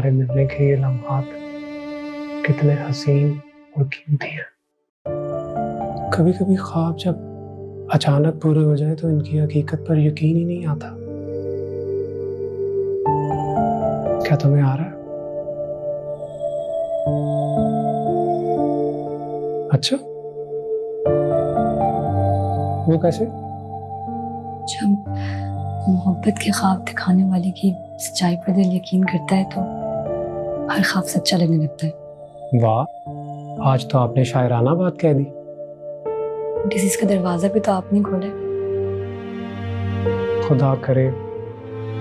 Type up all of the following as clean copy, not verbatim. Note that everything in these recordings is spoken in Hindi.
हमारे मिलने के ये लम्हात कितने हसीन और कीमती हैं। कभी कभी ख्वाब जब अचानक पूरे हो जाए तो इनकी हकीकत पर यकीन ही नहीं आता। क्या तुम्हें आ रहा है? अच्छा, वो कैसे? जब मोहब्बत के ख्वाब दिखाने वाले की सच्चाई पर दिल यकीन करता है तो हर ख्वाब सच्चा लगने लगता है। वाह, आज तो आपने शायराना बात कह दी। डिजीज का दरवाजा भी तो आपने खोला है। खुदा करे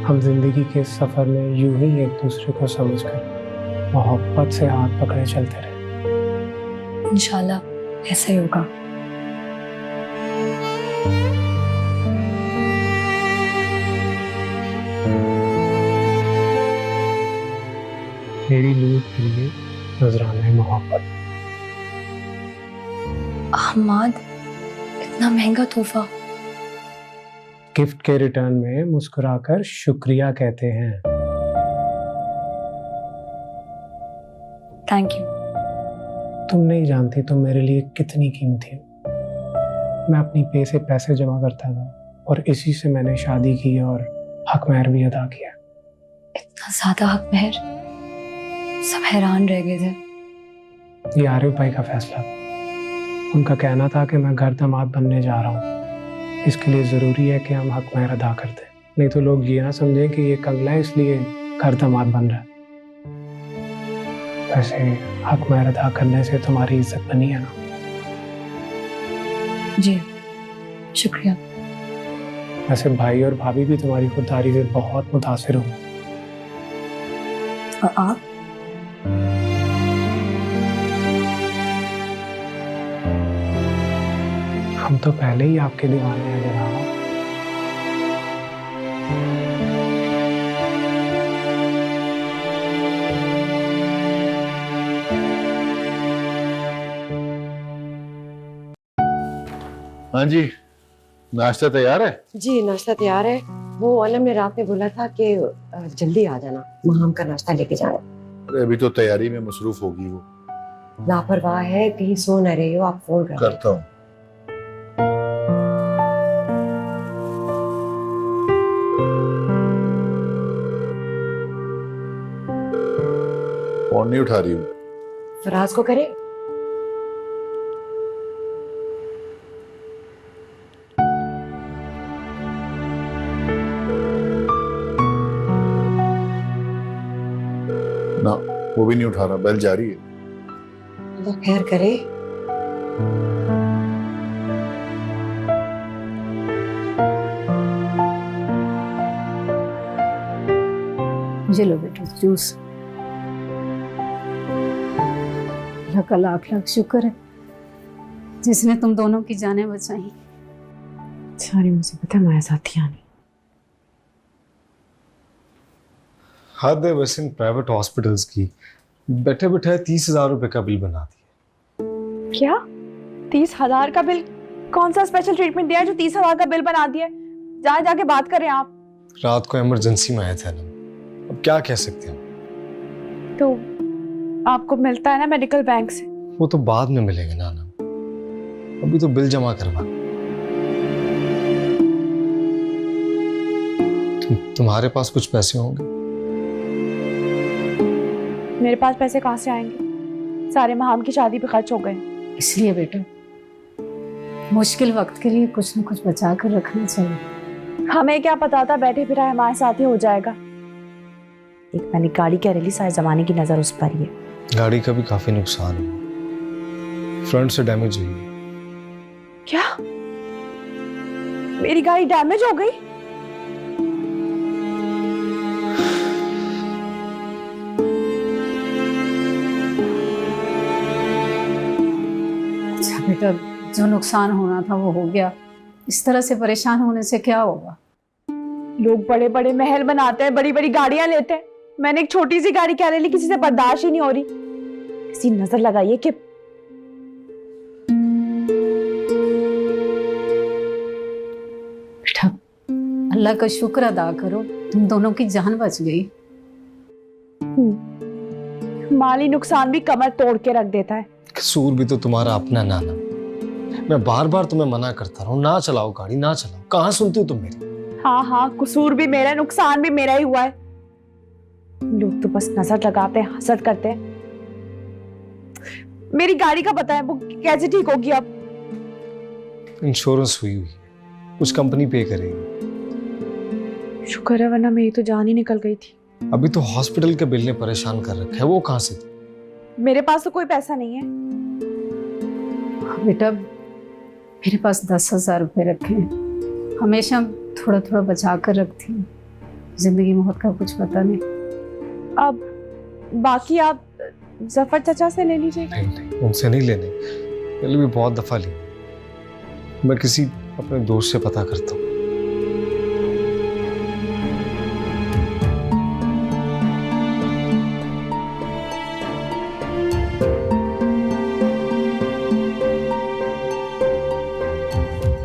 हम जिंदगी के इस सफर में यूं ही एक दूसरे को समझकर मोहब्बत से हाथ पकड़े चलते रहे। इंशाल्लाह ऐसा ही होगा। मेरी नींद के लिए नजराने मोहब्बत। अहमद, इतना महंगा तोहफा। गिफ्ट के रिटर्न में मुस्कुराकर शुक्रिया कहते हैं। Thank you. तुम नहीं जानती तुम मेरे लिए कितनी कीमती हो। मैं अपनी पे से पैसे जमा करता था और इसी से मैंने शादी की और हक महर भी अदा किया। इतना ज्यादा हक महर, सब हैरान रह गए थे। ये आरिफ भाई का फैसला। उनका कहना था कि मैं घर दामाद बनने जा रहा हूँ, इसके लिए जरूरी है कि हम हक महर अदा कर दें, नहीं तो लोग ये ना समझें कि ये कंगला है इसलिए घर दामाद बन रहा है। वैसे हक महर अदा करने से तुम्हारी इज्जत बनी है ना? जी शुक्रिया। वैसे भाई और भाभी भी तुम्हारी खुददारी से बहुत मुतासिर हुए। और आप? हम तो पहले ही आपके दीवाने हैं जनाब। हाँ जी, नाश्ता तैयार है? जी नाश्ता तैयार है। वो आलम ने रात में बोला था कि जल्दी आ जाना, महाम का नाश्ता लेके जाना। अरे अभी तो तैयारी में मसरूफ होगी वो। लापरवाह है, कहीं सो न रही हो, आप फोन करता हूँ। फोन नहीं उठा रही हूँ। फराज को करे। ना, वो भी नहीं उठा रहा, बेल जा रही है। अल्लाह खैर करे। ये लो बेटा जूस। अल्लाह का लाख लाख शुक्र है जिसने तुम दोनों की जानें बचाई। सारी मुसीबतें हमारे साथ ही आनी। हद है बस इन प्राइवेट हॉस्पिटल्स की। बैठे बैठे 30,000 रुपए का बिल बना दिया। क्या 30,000 का बिल? कौन सा स्पेशल ट्रीटमेंट दिया है जो 30,000 का बिल बना दिया? जहाँ जाके बात करें आप। रात को इमरजेंसी में आए थे ना, अब क्या कह सकते हैं। तो आपको मिलता है ना मेडिकल बैंक से? वो तो बाद में मिलेंगे नाना, अभी तो बिल जमा करवा। तुम्हारे पास कुछ पैसे होंगे? मेरे पास पैसे कहाँ से आएंगे? सारे महाम की शादी पे खर्च हो गए। इसलिए बेटा मुश्किल वक्त के लिए कुछ न कुछ बचा कर रखना चाहिए। हमें क्या पता था बैठे फिरा हमारे साथ ही हो जाएगा। एक मैंने गाड़ी कह रही, सारे जमाने की नजर उस पर ही है। गाड़ी का भी काफी नुकसान हुआ, फ्रंट से डैमेज हुई है। क्या मेरी गाड़ी डैमेज हो गई? अच्छा बेटा, जो नुकसान होना था वो हो गया। इस तरह से परेशान होने से क्या होगा? लोग बड़े बड़े महल बनाते हैं, बड़ी बड़ी गाड़ियां लेते हैं। मैंने एक छोटी सी गाड़ी कह रही, किसी से बर्दाश्त ही नहीं हो रही। किसी नजर लगाइए कि बेटा अल्लाह का शुक्र अदा करो, तुम दोनों की जान बच गई। माली नुकसान भी कमर तोड़ के रख देता है। कसूर भी तो तुम्हारा अपना नाना। मैं बार बार तुम्हें मना करता रहा हूँ, ना चलाओ गाड़ी, ना चलाओ। कहाँ सुनती हो तुम मेरी? हाँ हाँ, कसूर भी मेरा है, नुकसान भी मेरा ही हुआ है। लोग तो बस नजर लगाते हैं, हसद करते हैं। मेरी गाड़ी का पता है, वो कैसे ठीक होगी अब? इंश्योरेंस हुई है, कुछ कंपनी पे करेगी। शुक्र है, वरना मेरी तो जान ही निकल गई थी। अभी तो हॉस्पिटल के बिल ने परेशान कर रखा है, वो कहाँ से? मेरे पास तो कोई पैसा नहीं है। बेटा मेरे पास 10,000 रुपए रखे हैं, हमेशा थोड़ा थोड़ा बचा कर रखती हूँ। जिंदगी मौत का कुछ पता नहीं। अब बाकी आप जफर चाचा से ले लीजिए। नहीं, उनसे नहीं लेने, पहले भी बहुत दफा ली। मैं किसी अपने दोस्त से पता करता हूँ।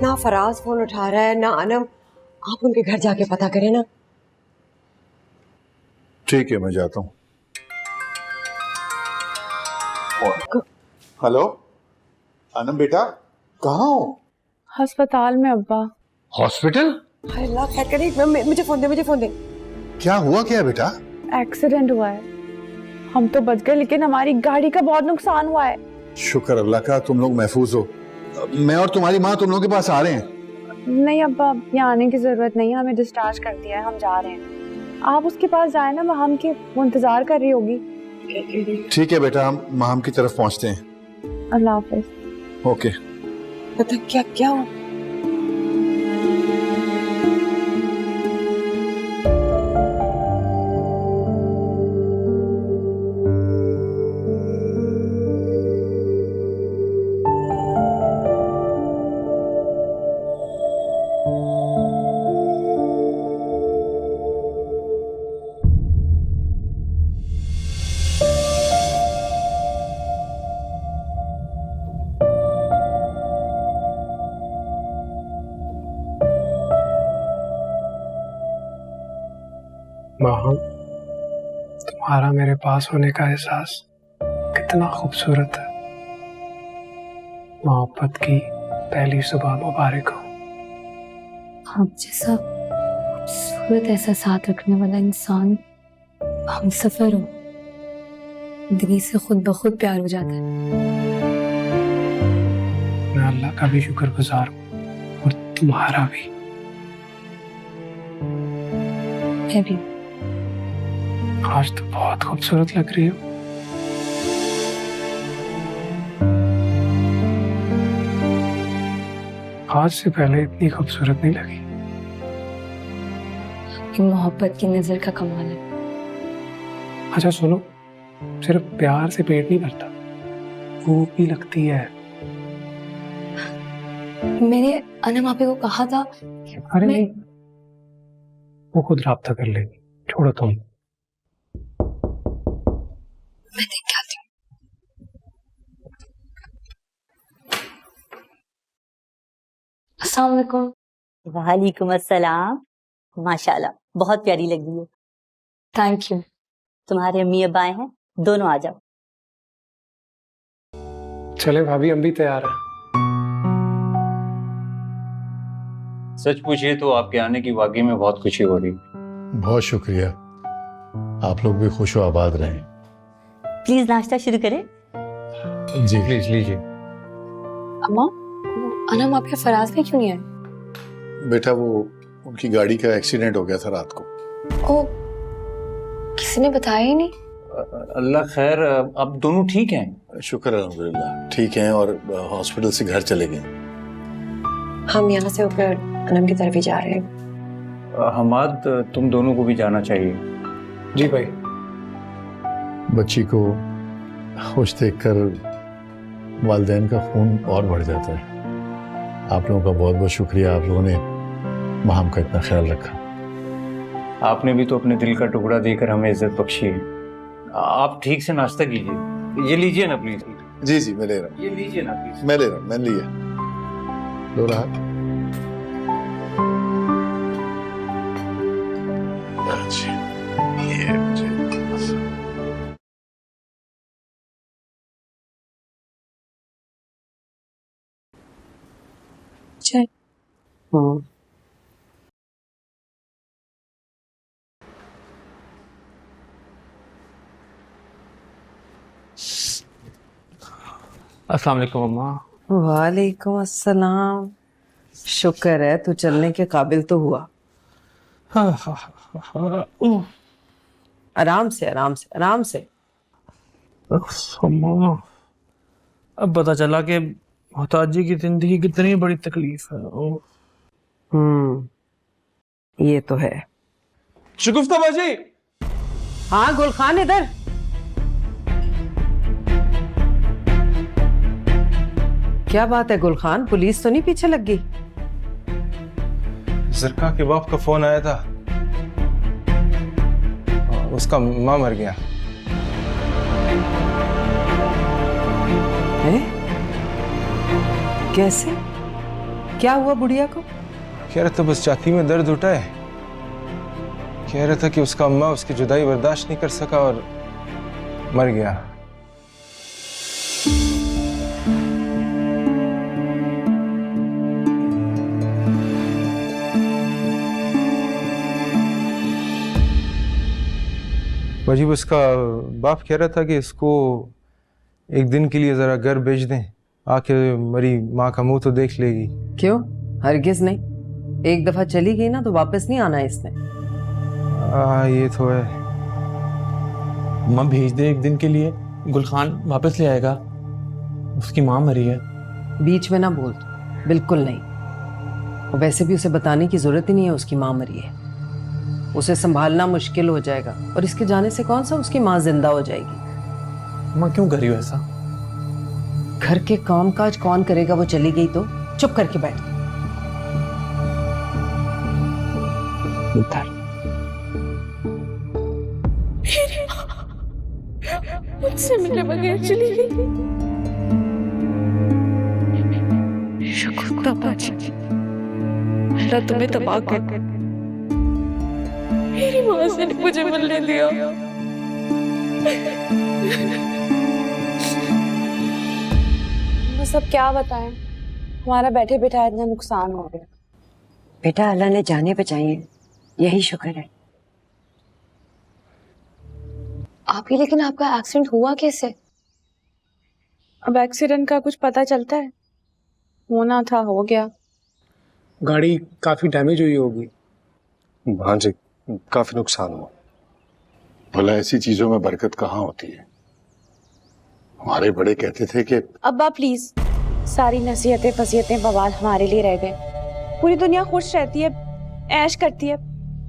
ना फराज फोन उठा रहा है, ना अनम। आप उनके घर जाके पता करें ना। ठीक है, मैं जाता हूँ। हेलो अनम बेटा, कहाँ हो? अस्पताल में अब्बा। हॉस्पिटल? हाय अल्लाह, खैर करे। मुझे फोन दे। क्या हुआ क्या बेटा? एक्सीडेंट हुआ है, हम तो बच गए, लेकिन हमारी गाड़ी का बहुत नुकसान हुआ है। शुक्र अल्लाह का, तुम लोग महफूज हो। मैं और तुम्हारी माँ तुम लोगों के पास आ रहे हैं। नहीं अब्बा, यहाँ आने की जरूरत नहीं है, हमें डिस्चार्ज कर दिया है, हम जा रहे हैं। आप उसके पास जाए ना, महम की वो इंतजार कर रही होगी। ठीक है बेटा, हम माहम की तरफ पहुँचते हैं। अल्लाह हाफिज। ओके। पता क्या हुआ? माहम, तुम्हारा मेरे पास होने का एहसास कितना खूबसूरत है। मोहब्बत की पहली सुबह मुबारक हो। आप जैसा खूबसूरत एहसास रखने वाला इंसान हम सफर हो, जिंदगी से खुद ब खुद प्यार हो जाता है। मैं अल्लाह का भी शुक्रगुजार हूँ और तुम्हारा भी। मैं भी। आज तो बहुत खूबसूरत लग रही हो। आज से पहले इतनी खूबसूरत नहीं लगी। ये मोहब्बत की नजर का कमाल है। अच्छा सुनो, सिर्फ प्यार से पेट नहीं भरता, भूख भी लगती है। मैंने अनम आपे को कहा था। अरे नहीं, वो खुद राब्ता कर लेगी, छोड़ो तुम। मैं देख के आती हूँ। अस्सलाम वालेकुम। वालेकुम अस्सलाम। माशाल्लाह, बहुत प्यारी लगी है। Thank you. तुम्हारे अम्मी अब आए हैं, दोनों आ जाओ। चले भाभी, हम भी तैयार हैं। सच पूछिए तो आपके आने की वाकई में बहुत खुशी हो रही। बहुत शुक्रिया, आप लोग भी खुश हो आबाद रहें। प्लीज नाश्ता शुरू करें। जी प्लीज लीजिए। अम्मा, अनम आपके फराज में क्यों नहीं आए? बेटा, वो उनकी गाड़ी का एक्सीडेंट हो गया था रात को। ओ, किसी ने बताया ही नहीं? अल्लाह खैर, अब दोनों ठीक हैं। शुक्र अल्हम्दुलिल्लाह, ठीक हैं और हॉस्पिटल से घर चले गए। हम यहाँ से होकर अनम की तरफ ही जा रहे हैं। हमाद, तुम दोनों को भी जाना चाहिए। जी भाई। बच्ची को खुश देखकर वालिदैन का खून और बढ़ जाता है। आप लोगों का बहुत बहुत शुक्रिया, आप लोगों ने महम का इतना ख्याल रखा। आपने भी तो अपने दिल का टुकड़ा देकर हमें इज्जत बख्शी है। आप ठीक से नाश्ता कीजिए। ये लीजिए ना प्लीज। जी जी, मैं ले रहा हूँ। ये लीजिए ना प्लीज। मैं ले रहा हूँ, मैंने लिया। लो रहा। जी, ये मुझे चाय। अस्सलाम वालेकुम अम्मा। वालेकुम अस्सलाम। शुक्र है तू चलने के काबिल तो हुआ। आराम से आराम से आराम से। अम्मा अब पता चला कि मोहताजी की जिंदगी कितनी बड़ी तकलीफ है। ये तो है। शगुफ्ता बाजी। हाँ गुलखान इधर। क्या बात है गुलखान, पुलिस तो नहीं पीछे लग गई? जरका के बाप का फोन आया था, उसका माँ मर गया। है? कैसे? क्या हुआ बुढ़िया को? कह रहा था बस छाती में दर्द उठा है। कह रहा था कि उसका अम्मा उसकी जुदाई बर्दाश्त नहीं कर सका और मर गया। वजीब उसका बाप कह रहा था कि इसको एक दिन के लिए जरा घर भेज दें, आके मरी माँ का मुंह तो देख लेगी। क्यों? हरगिज नहीं, एक दफा चली गई ना तो वापस नहीं आना इसने। ये तो है। माँ भेज दे एक दिन के लिए, गुलखान वापस ले आएगा। उसकी माँ मरी है। बीच में ना बोल, बिल्कुल नहीं। और वैसे भी उसे बताने की जरूरत ही नहीं है उसकी माँ मरी है। उसे संभालना मुश्किल हो जाएगा और इसके जाने से कौन सा उसकी माँ जिंदा हो जाएगी। माँ क्यों कर रही हो ऐसा? घर के काम काज कौन करेगा? वो चली गई तो चुप करके बैठ। मुझसे मिले बगैर चली गई। शगुफ्ता बाजी, अल्लाह तुम्हें तबाह कर। मेरी माँ से नहीं मुझे मिलने दिया। बस अब क्या बताएं, हमारा बैठे बैठा इतना नुकसान हो गया। बेटा अल्लाह ने जाने बचाई, यही शुक्र है। आप ही, लेकिन आपका एक्सीडेंट हुआ कैसे? अब एक्सीडेंट का कुछ पता चलता है? होना था हो गया। गाड़ी काफी डैमेज हुई होगी। हाँ जी, काफी नुकसान हुआ। भला ऐसी चीजों में बरकत कहाँ होती है? हमारे बड़े कहते थे कि अब्बा प्लीज, सारी नसीहतें फसीहतें बवाल हमारे लिए रह गए। पूरी दुनिया खुश रहती है, ऐश करती है।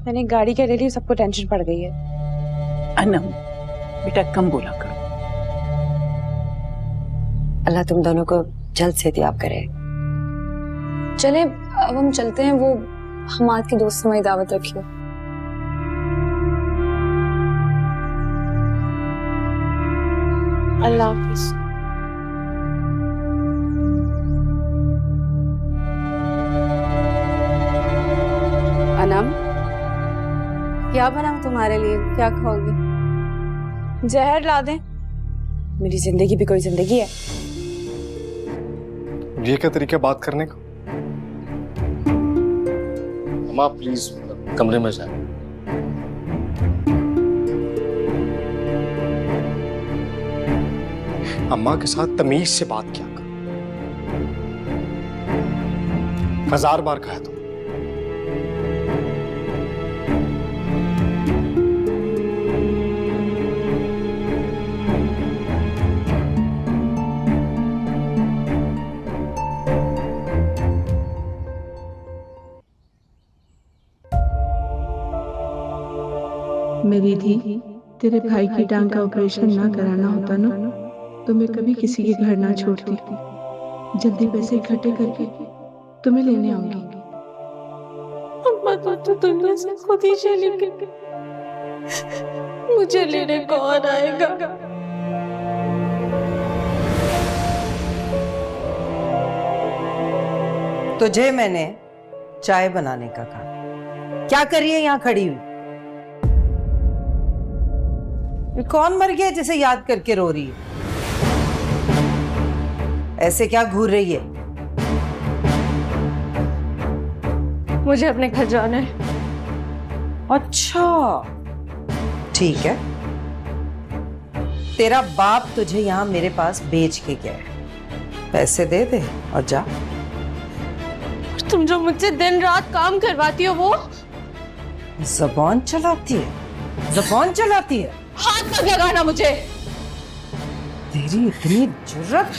मैंने गाड़ी के ले ली, सबको टेंशन पड़ गई है। अनम बेटा कम बोला करो। अल्लाह तुम दोनों को जल्द से याब करे। चले अब हम चलते हैं। वो हमाद की दोस्त से मेरी दावत रखियो। अल्लाह हाफिज। अनम, क्या बनाऊं तुम्हारे लिए? क्या खाओगी? जहर ला दें। मेरी जिंदगी भी कोई जिंदगी है। ये क्या तरीका बात करने का? अम्मा प्लीज कमरे में जाए। अम्मा के साथ तमीज से बात किया कर। 1000 बार कहा तो। मेरी धी, तेरे भाई की टांग का ऑपरेशन ना कराना होता ना तो मैं कभी किसी के घर ना छोड़ती। जल्दी पैसे इकट्ठे करके तुम्हें लेने आऊंगी। अम्मा तो दुनिया से खुद ही चली गई, मुझे लेने कौन आएगा? तुझे मैंने चाय बनाने का कहा, क्या कर रही है यहाँ खड़ी हुई? कौन मर गया जिसे याद करके रो रही है? ऐसे क्या घूर रही है? मुझे अपने घर जाना है। अच्छा ठीक है, तेरा बाप तुझे यहाँ मेरे पास बेच के गया है, पैसे दे दे और जा। तुम जो मुझसे दिन रात काम करवाती हो वो जबान चलाती है, जबान चलाती है। हाथ मत लगाना मुझे। तेरी इतनी जुर्रत,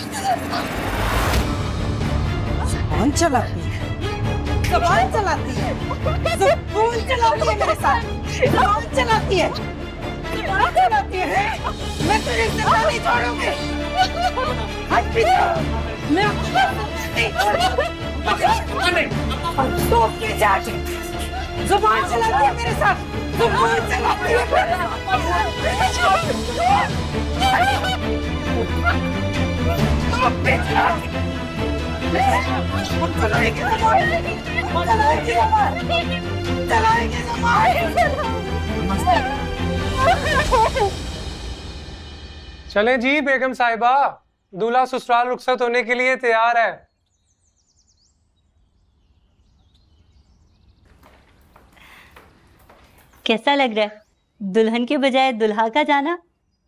जबान चलाती है, जबान चलाती है, जबान चलाती है मेरे साथ, जबान चलाती है, जबान चलाती है। मैं तुझे जिंदा नहीं छोड़ूंगी। हट पीछे, मैं नहीं छोड़ूंगी। तो पीछे हट। जबान चलाती है मेरे साथ, जबान चलाती है मेरे साथ। चलें जी बेगम साहिबा, दूल्हा ससुराल रुखसत होने के लिए तैयार है। कैसा लग रहा है दुल्हन के बजाय दुल्हा का जाना?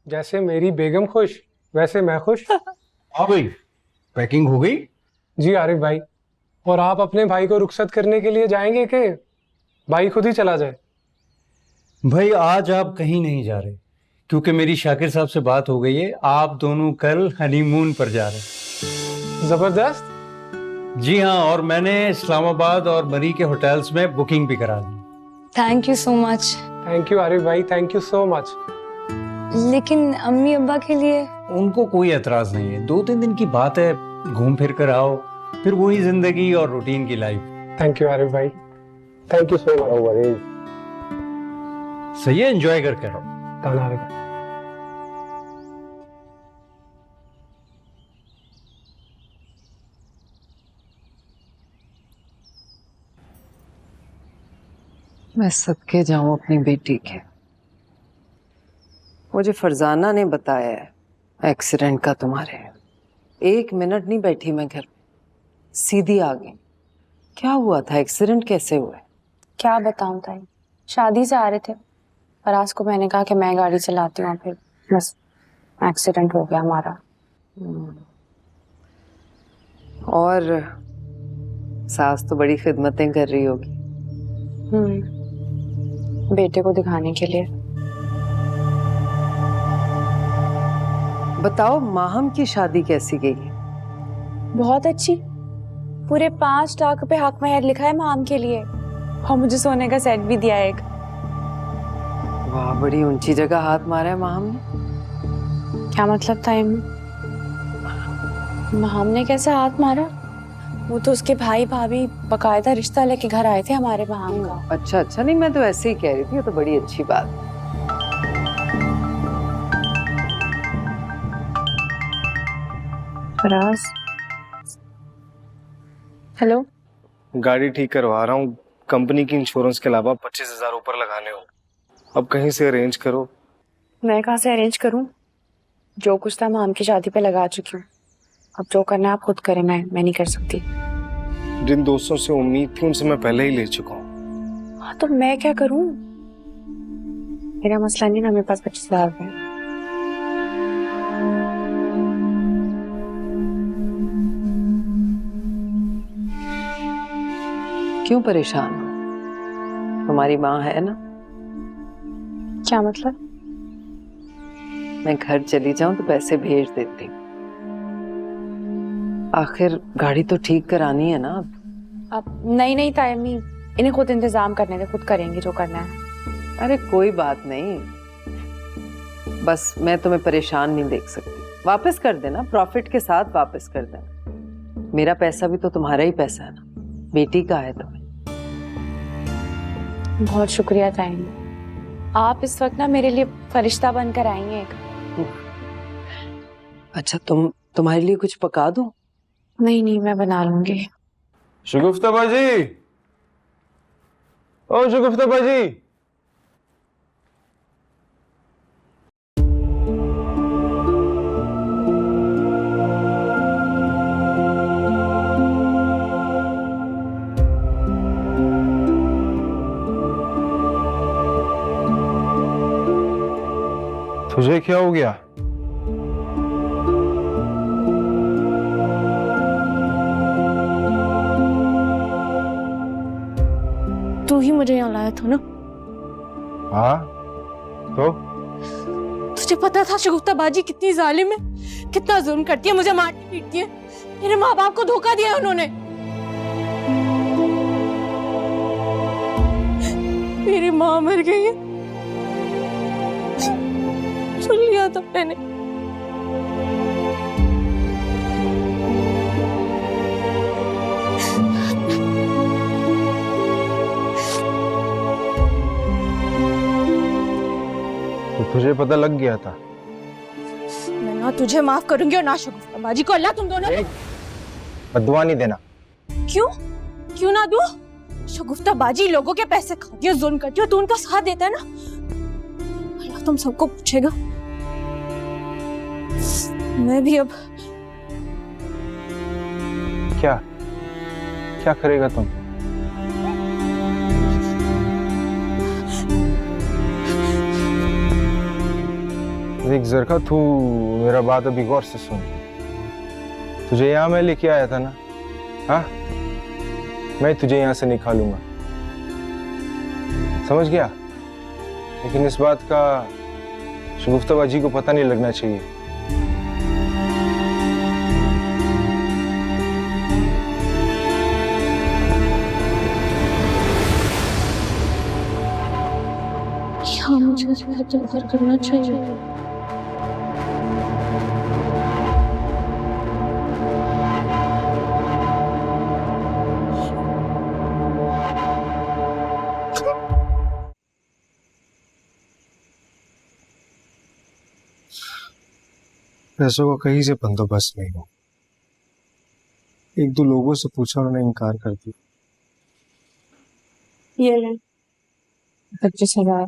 जैसे मेरी बेगम खुश वैसे मैं खुश। हाँ भाई, पैकिंग हो गई? जी आरिफ भाई, और आप अपने भाई को रुखसत करने के लिए जाएंगे कि भाई खुद ही चला जाए? भाई आज आप कहीं नहीं जा रहे, क्योंकि मेरी शाकिर साहब से बात हो गई है, आप दोनों कल हनीमून पर जा रहे हैं। जबरदस्त। जी हाँ, और मैंने इस्लामाबाद और मरी के होटल्स में बुकिंग भी करा दी। Thank you so much. Thank you Arif भाई, थैंक यू सो मच। लेकिन अम्मी अब्बा के लिए? उनको कोई एतराज नहीं है, 2-3 दिन की बात है, घूम फिर कर आओ, फिर वही जिंदगी और रूटीन की लाइफ। थैंक यू आरिफ भाई, थैंक यू सो मच। सही है, एंजॉय कर कर आओ। आरिफ भाई। मैं सदके जाऊं अपनी बेटी के। मुझे फरजाना ने बताया है एक्सीडेंट का तुम्हारे। 1 मिनट नहीं बैठी मैं घर में, सीधी आ गई। क्या हुआ था, एक्सीडेंट कैसे हुआ? क्या बताऊं ताई, शादी से आ रहे थे, फराज को मैंने कहा कि मैं गाड़ी चलाती हूँ, फिर बस एक्सीडेंट हो गया हमारा। और सास तो बड़ी खिदमतें कर रही होगी। बेटे को दिखाने के लिए। बताओ माहम की शादी कैसी गई? बहुत अच्छी, पूरे 5 लाख रुपए हक महर लिखा है माम के लिए, और मुझे सोने का सेट भी दिया एक। वाह, बड़ी ऊंची जगह हाथ मारा है माहम ने। क्या मतलब था माम ने कैसे हाथ मारा? वो तो उसके भाई भाभी बकायदा रिश्ता लेके घर आए थे हमारे माम का। अच्छा अच्छा, नहीं मैं तो ऐसे ही कह रही थी, ये तो बड़ी अच्छी बात। फराज, हेलो। गाड़ी ठीक करवा रहा हूँ, कंपनी की इंश्योरेंस के अलावा 25,000 ऊपर लगाने हो, अब कहीं से अरेंज करो। मैं कहाँ से अरेंज करूँ? जो कुछ था माम की शादी पे लगा चुकी हूँ, अब जो करना है आप खुद करें, मैं नहीं कर सकती। जिन दोस्तों से उम्मीद थी उनसे मैं पहले ही ले चुका हूँ। हाँ तो मैं क्या करूँ? मेरा मसला नहीं ना, मेरे पास 25,000 है। क्यों परेशान हो? तुम्हारी माँ है ना? क्या मतलब? मैं घर चली जाऊं तो पैसे भेज देती हूँ। आखिर गाड़ी तो ठीक करानी है ना। अब नहीं तायमी, इन्हें खुद इंतजाम करने दे, खुद करेंगे जो करना है। अरे कोई बात नहीं, बस मैं तुम्हें परेशान नहीं देख सकती। वापस कर देना, प्रॉफिट के साथ वापस कर देना। मेरा पैसा भी तो तुम्हारा ही पैसा है ना, बेटी का है तुम्हें। बहुत शुक्रिया तायमी, आप इस वक्त ना मेरे लिए फरिश्ता बनकर आई हैं एक। अच्छा तुम्हारे लिए कुछ पका दूं? नहीं मैं बना लूंगी। शगुफ्ता बाजी, ओ शगुफ्ता बाजी। अरे क्या हो गया? तू ही मुझे यहाँ लाया था ना? हाँ तो तुझे पता था शगुफ्ता बाजी कितनी जालिम है, कितना जुल्म करती है, मुझे मारती पीटती है। मेरे माँ बाप को धोखा दिया उन्होंने। मेरी माँ मर गई है, सुन लिया था मैंने। तो तुझे पता लग गया था? मैं ना तुझे माफ करूंगी और ना शगुफ्ता बाजी को। अल्लाह तुम दोनों बदुआ नहीं देना। क्यों क्यों ना दूं? शगुफ्ता बाजी लोगों के पैसे खाती है, जुल्म करती है, तू उनका साथ देता है ना। अल्लाह तुम सबको पूछेगा। मैं भी अब क्या क्या करेगा तुम? देख ज़रका, तू मेरा बात अभी गौर से सुन। तुझे यहाँ मैं लेके आया था ना, हाँ? मैं तुझे यहाँ से निकालूंगा, समझ गया? लेकिन इस बात का शगुफ्ता बाजी को पता नहीं लगना चाहिए। क्या मुझे इधर करना चाहिए? पैसों का कहीं से बंदोबस्त नहीं हो। एक दो लोगों से पूछा, उन्होंने इनकार कर दिया। ये ले 25,000।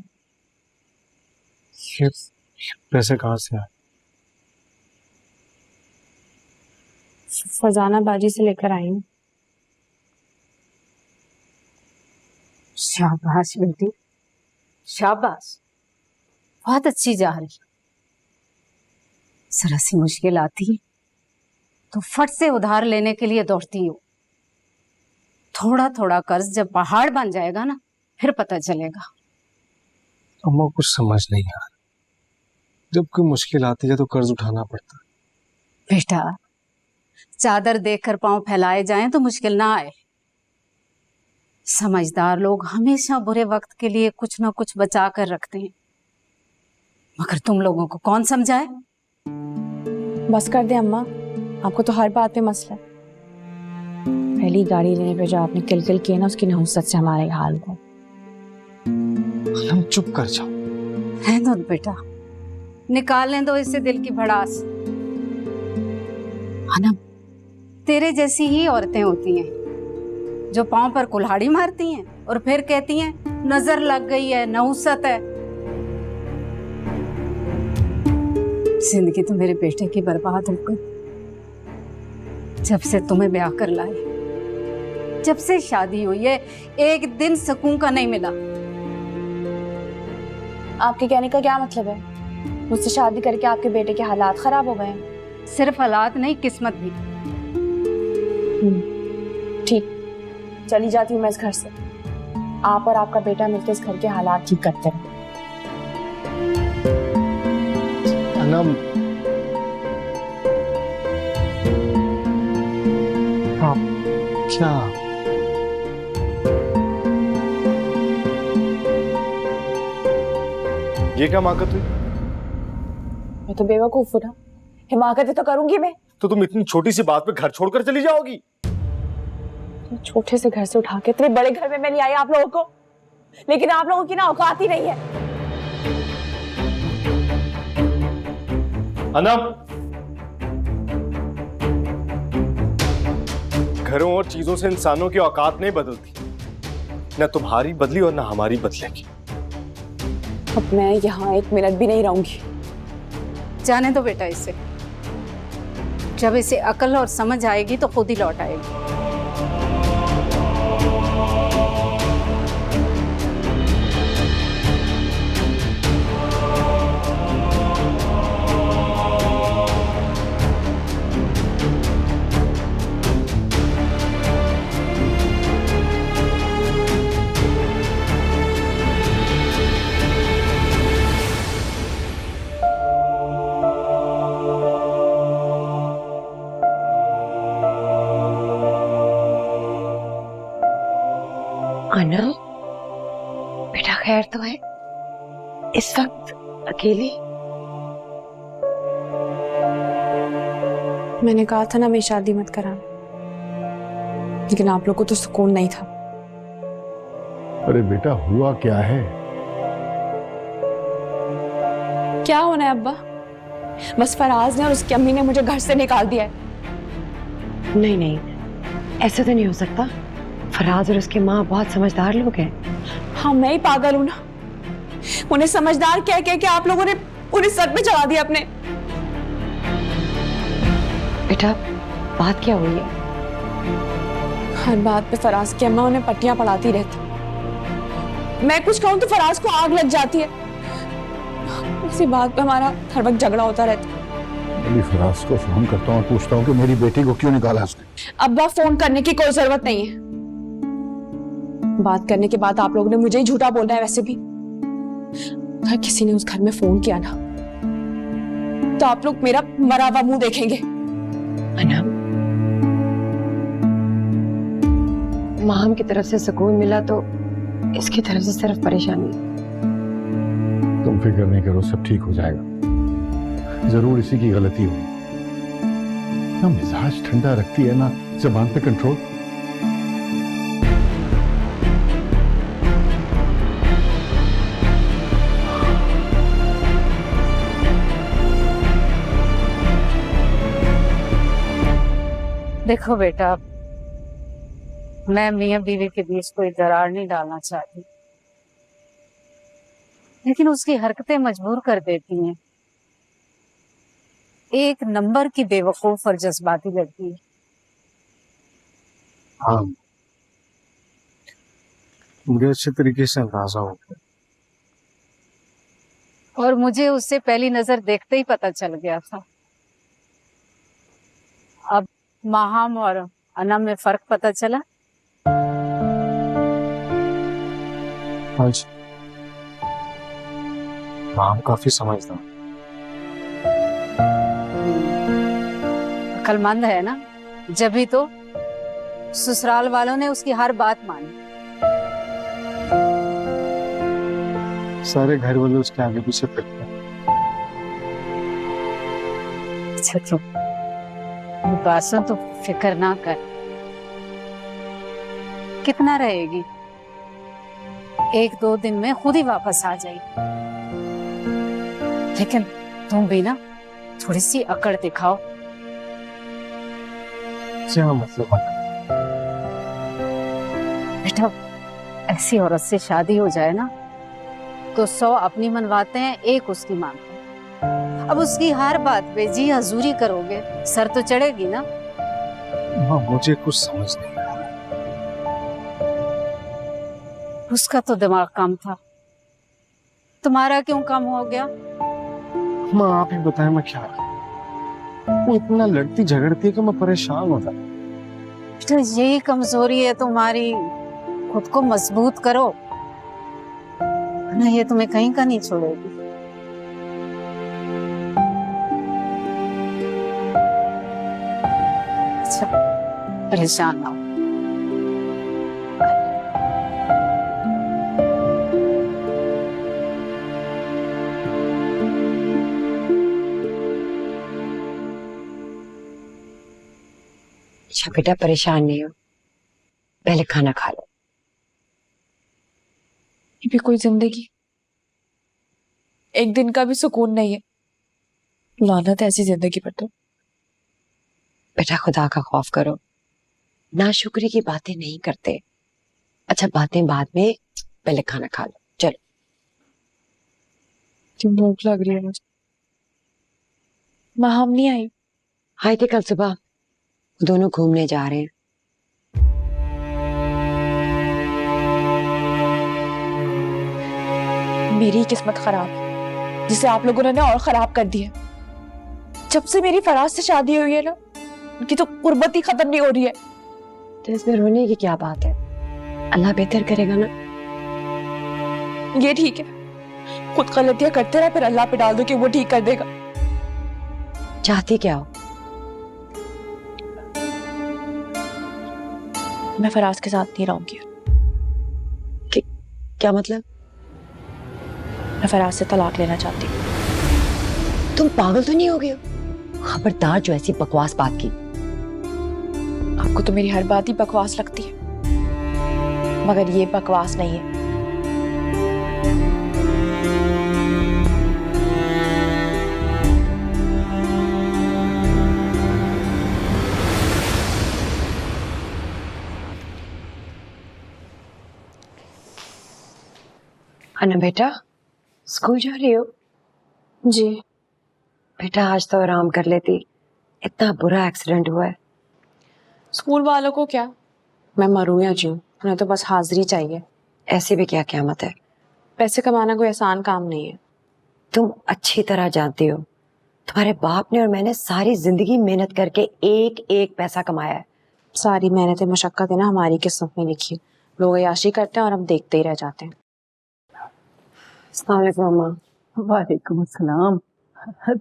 ये पैसे कहाँ से आए? फरजाना बाजी से लेकर आई हूँ। शाबाश बेटी, शाबाश, बहुत अच्छी जा रही। जरा सी मुश्किल आती है तो फट से उधार लेने के लिए दौड़ती हो। थोड़ा थोड़ा कर्ज जब पहाड़ बन जाएगा ना, फिर पता चलेगा। अम्मा कुछ समझ नहीं आ रहा। जब कोई मुश्किल आती है तो कर्ज उठाना पड़ता है। बेटा, चादर देखकर पांव फैलाए जाएं तो मुश्किल ना आए। समझदार लोग हमेशा बुरे वक्त के लिए कुछ ना कुछ बचा कर रखते हैं, मगर तुम लोगों को कौन समझाए? बस कर दे अम्मा, आपको तो हर बात पे मसला है। पहली गाड़ी लेने पे जो आपने किल किया ना, उसकी नहुसत से हमारे हाल को। हम चुप कर जाओ। रहने दो बेटा, निकालने दो इससे दिल की भड़ास। अनम, तेरे जैसी ही औरतें होती हैं जो पांव पर कुल्हाड़ी मारती हैं और फिर कहती हैं नजर लग गई है, नहुसत है। जिंदगी तो मेरे बेटे की बर्बाद हो गई। जब से तुम्हें ब्याह कर लाए, जब से शादी हुई है, एक दिन सुकून का नहीं मिला। आपके कहने का क्या मतलब है? मुझसे शादी करके आपके बेटे के हालात खराब हो गए हैं। सिर्फ हालात नहीं, किस्मत भी। ठीक, चली जाती हूँ मैं इस घर से। आप और आपका बेटा मिलकर इस घर के हालात ठीक करते हैं। अनम, हाँ, क्या? ये क्या हिमाकत हुई? मैं तो बेवकूफ हूँ ना, हिमाकत तो करूंगी मैं। तो तुम इतनी छोटी सी बात पे घर छोड़कर चली जाओगी? छोटे से घर से उठा के इतने बड़े घर में मैं नहीं आई आप लोगों को, लेकिन आप लोगों की ना औकात ही नहीं है। अनम, घरों और चीजों से इंसानों की औकात नहीं बदलती। न तुम्हारी बदली और न हमारी बदलेगी। अब मैं यहाँ एक मिनट भी नहीं रहूंगी। जाने दो बेटा इसे, जब इसे अकल और समझ आएगी तो खुद ही लौट आएगी। अनम, बेटा खैर तो है? इस वक्त अकेली? मैंने कहा था ना मैं शादी मत कराना, लेकिन आप लोग को तो सुकून नहीं था। अरे बेटा हुआ क्या है? क्या होना है अब्बा? बस फराज ने और उसकी अम्मी ने मुझे घर से निकाल दिया है। नहीं नहीं, ऐसा तो नहीं हो सकता। फराज और उसकी माँ बहुत समझदार लोग हैं। हाँ मैं ही पागल हूं ना, उन्हें समझदार कह के आप लोगों ने उन्हें सर पे चढ़ा दिया अपने। बेटा बात क्या हुई है? हर बात पे फराज की अम्मा उन्हें पट्टियां पढ़ाती रहती। मैं कुछ कहूं तो फराज को आग लग जाती है। इसी बात पे हमारा हर वक्त झगड़ा होता रहता है। अभी फराज को फोन करता हूँ और पूछता हूँ कि मेरी बेटी को क्यों निकाला उसने। अब्बा फोन करने की कोई जरूरत नहीं है। बात करने के बाद आप लोगों ने मुझे ही झूठा बोलना है। वैसे भी अगर किसी ने उस घर में फोन किया ना तो आप लोग मेरा मरा हुआ मुंह देखेंगे। अनम, माम की तरफ से सुकून मिला तो इसकी तरफ से सिर्फ परेशानी। तुम फिक्र नहीं करो, सब ठीक हो जाएगा। जरूर इसी की गलती हुई। ना मिजाज ठंडा रखती है ना जबान पे कंट्रोल। देखो बेटा, मैं मियां बीवी के बीच कोई दरार नहीं डालना चाहती, लेकिन उसकी हरकतें मजबूर कर देती हैं। एक नंबर की बेवकूफ और जज्बाती लड़की है। हाँ, मुझे अच्छे तरीके से अंदाजा हो गया। और मुझे उससे पहली नजर देखते ही पता चल गया था। अब माहम और अनम में फर्क पता चला। हाँ जी, माम काफी समझदार, अक्लमंद है ना, जभी तो ससुराल वालों ने उसकी हर बात मानी। सारे घर वाले उसके आगे पीछे फिरते हैं। अच्छा तो बासों तो फिक्र ना कर। कितना रहेगी? 1-2 दिन में खुद ही वापस आ जाएगी। लेकिन तुम भी ना थोड़ी सी अकड़ दिखाओ। क्या मतलब है? बेटा, ऐसी औरत से शादी हो जाए ना तो 100 अपनी मनवाते हैं, एक उसकी मानते हैं। अब उसकी हर बात पे जी हजूरी करोगे, सर तो चढ़ेगी ना। हाँ, मुझे कुछ समझ नहीं आ रहा। उसका तो दिमाग कम था, तुम्हारा क्यों कम हो गया? माँ आप ही बताएं मैं क्या करूं? वो इतना लड़ती झगड़ती है कि मैं परेशान होता। तो यही कमजोरी है तुम्हारी, खुद को मजबूत करो ना, ये तुम्हें कहीं का नहीं छोड़ेगी। अच्छा, परेशान ना हो। अच्छा बेटा परेशान नहीं हो, पहले खाना खा लो। ये भी कोई जिंदगी? एक दिन का भी सुकून नहीं है। लानत है ऐसी जिंदगी पर तो। बेटा खुदा का खौफ करो, नाशुक्री की बातें नहीं करते। अच्छा बातें बाद में, पहले खाना खा लो। चलो। क्यों भूख लग रही है मुझे। माँ हम नहीं आई? आए थे कल सुबह, दोनों घूमने जा रहे हैं। मेरी किस्मत खराब है जिसे आप लोगों ने और खराब कर दिया। जब से मेरी फराज से शादी हुई है ना, उनकी तो कुर्बत ही खत्म नहीं हो रही है। तो इसमें रोने की क्या बात है? अल्लाह बेहतर करेगा ना। ये ठीक है, खुद गलतियां करते रहे फिर अल्लाह पे डाल दो कि वो ठीक कर देगा। चाहती क्या हो? मैं फराज के साथ नहीं रहूंगी। क्या मतलब? मैं फराज से तलाक लेना चाहती हूँ। तुम पागल तो नहीं हो गए हो? खबरदार जो ऐसी बकवास बात की। आपको तो मेरी हर बात ही बकवास लगती है, मगर ये बकवास नहीं है। अन्ना बेटा, स्कूल जा रही हो? जी बेटा आज तो आराम कर लेती, इतना बुरा एक्सीडेंट हुआ है। स्कूल वालों को क्या, मैं मरूं या जीऊं, उन्हें तो बस हाजिरी चाहिए। ऐसे भी क्या क़यामत है? पैसे कमाना कोई आसान काम नहीं है। तुम अच्छी तरह जानती हो, तुम्हारे बाप ने और मैंने सारी जिंदगी मेहनत करके एक एक पैसा कमाया है। सारी मेहनत मशक्कत है ना हमारी किस्मत में लिखी, लोग अय्याशी करते हैं और हम देखते ही रह जाते हैं। अस्सलाम वालेकुम अम्मा। वालेकुम अस्सलाम।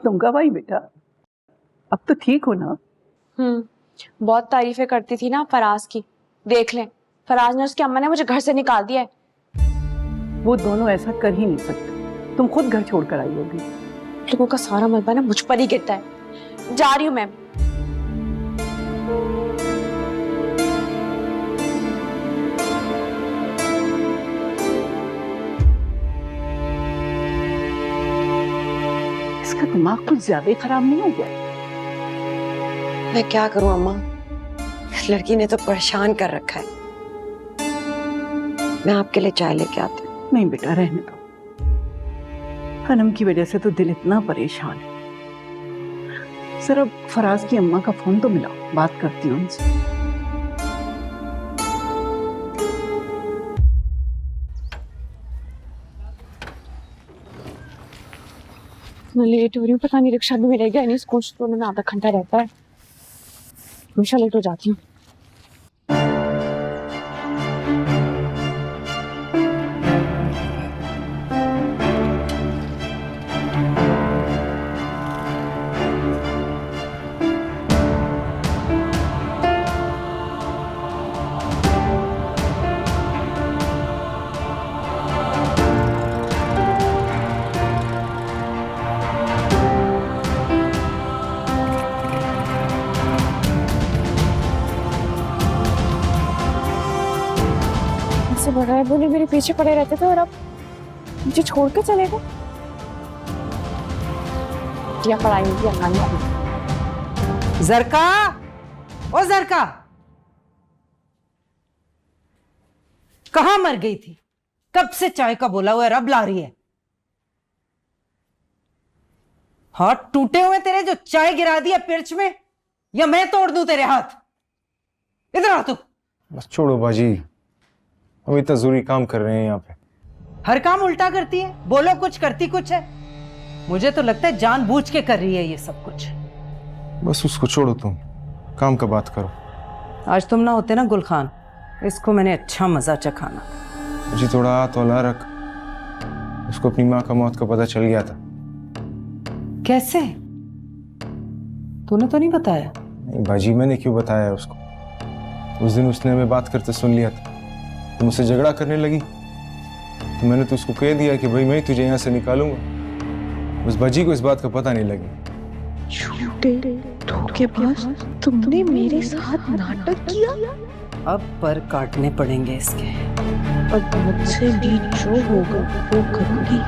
तुम कब आई बेटा? अब तो ठीक हो ना? बहुत तारीफें करती थी ना फराज की, देख लें फराज ने उसकी अम्मा ने मुझे घर से निकाल दिया है। वो दोनों ऐसा कर ही नहीं सकते, तुम खुद घर छोड़कर आई होगी। लोगों का सारा मलबा ना मुझ पर ही गिरता है। जा रही हूँ मैं। इसका दिमाग कुछ ज्यादा ही खराब नहीं हो गया? मैं क्या करूं अम्मा, इस लड़की ने तो परेशान कर रखा है। मैं आपके लिए चाय लेके आती हूँ। नहीं बेटा रहने दो, हनम की वजह से तो दिल इतना परेशान है। जरा फराज की अम्मा का फोन तो मिलाओ, बात करती हूँ उनसे। मैं लेट हो रही हूँ, पता नहीं रिक्शा भी मिलेगा नहीं, स्कूल शुरू होने में आधा घंटा रहता है, हमेशा लेट हो जाती हूँ। बड़ा है बोले मेरे पीछे पड़े रहते थे और अब मुझे छोड़ के चले गए। या पढ़ाई जरका, ओ जरका, कहाँ मर गई थी? कब से चाय का बोला हुआ है, अब ला रही है। हाथ टूटे हुए तेरे जो चाय गिरा दिया पिर्च में, या मैं तोड़ दूं तेरे हाथ? इधर आ तू। बस छोड़ो बाजी, हम इतना जरूरी काम कर रहे हैं यहाँ पे। हर काम उल्टा करती है, बोलो कुछ करती कुछ है। मुझे तो लगता है जानबूझ के कर रही है ये सब कुछ। बस उसको छोड़ो, तुम काम का बात करो। आज तुम ना होते ना गुलखान, इसको मैंने अच्छा मजा चखाना। जी थोड़ा हाथ हौला रख, उसको अपनी माँ का मौत का पता चल गया था। कैसे? तूने तो नहीं बताया? नहीं बाजी, मैंने क्यों बताया उसको? उस दिन उसने हमें बात करते सुन लिया था, तो मुझसे झगड़ा करने लगी, तो मैंने तो उसको कह दिया कि भाई मैं तुझे यहाँ से निकालूंगा। उस बाजी को इस बात का पता नहीं लगी। झूठे धोखेबाज, तुमने मेरे साथ नाटक किया। अब पर काटने पड़ेंगे इसके। अब मुझसे भी जो होगा वो करूंगी।